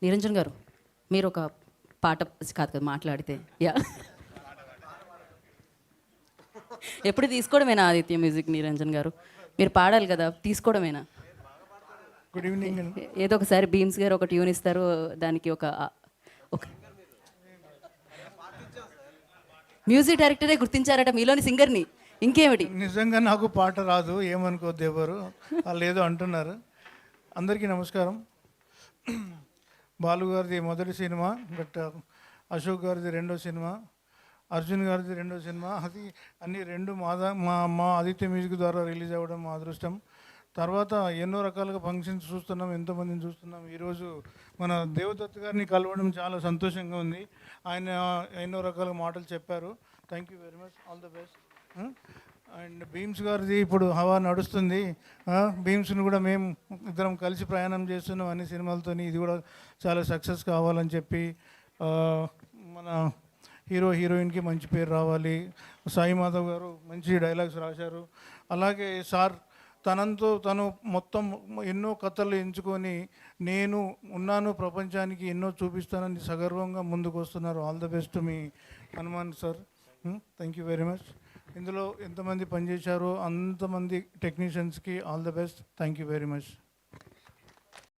నిరంజన్ గారు, మీరు ఒక పాట కాదు కదా మాట్లాడితే. యా, ఎప్పుడు తీసుకోవడమేనా ఆదిత్య మ్యూజిక్? నిరంజన్ గారు, మీరు పాడాలి కదా, తీసుకోవడమేనా? గుడ్ ఈవినింగ్ అండి. ఏదో ఒకసారి బీమ్స్ గారు ఒక ట్యూన్ ఇస్తారు, దానికి ఒక ఒక మ్యూజిక్ డైరెక్టరే గుర్తించారట మీలోని సింగర్ని, ఇంకేమిటి? నిజంగా నాకు పాట రాదు, ఏమనుకోద్దు ఎవరు, వాళ్ళు ఏదో అంటున్నారు. అందరికీ నమస్కారం. బాలు గారిది మొదటి సినిమా, బట్ అశోక్ గారిది రెండో సినిమా, అర్జున్ గారిది రెండో సినిమా, అది అన్ని రెండు మా ఆదిత్య మ్యూజిక్ ద్వారా రిలీజ్ అవ్వడం మా అదృష్టం. తర్వాత ఎన్నో రకాలుగా ఫంక్షన్స్ చూస్తున్నాం, ఎంతోమందిని చూస్తున్నాం. ఈరోజు మన దేవదత్ గారిని కలవడం చాలా సంతోషంగా ఉంది. ఆయన ఎన్నో రకాల మాటలు చెప్పారు. Thank you very much, all the best. And Bheems గారిది ఇప్పుడు హవా నడుస్తుంది. భీమ్స్ని కూడా మేము ఇద్దరం కలిసి ప్రయాణం చేస్తున్నాం అన్ని సినిమాలతోని. ఇది కూడా చాలా సక్సెస్ కావాలని చెప్పి, మన హీరోయిన్కి మంచి పేరు రావాలి. సాయి మాధవ్ గారు మంచి డైలాగ్స్ రాశారు. అలాగే సార్ తను మొత్తం ఎన్నో కథలు ఎంచుకొని నేను ఉన్నాను ప్రపంచానికి ఎన్నో చూపిస్తానని సగర్వంగా ముందుకు వస్తున్నారు. ఆల్ ద బెస్ట్ మీ Hanuman sir. Thank you very much. ఇందులో ఎంతమంది పనిచేశారో అంతమంది టెక్నీషియన్స్కి all the best. Thank you very much.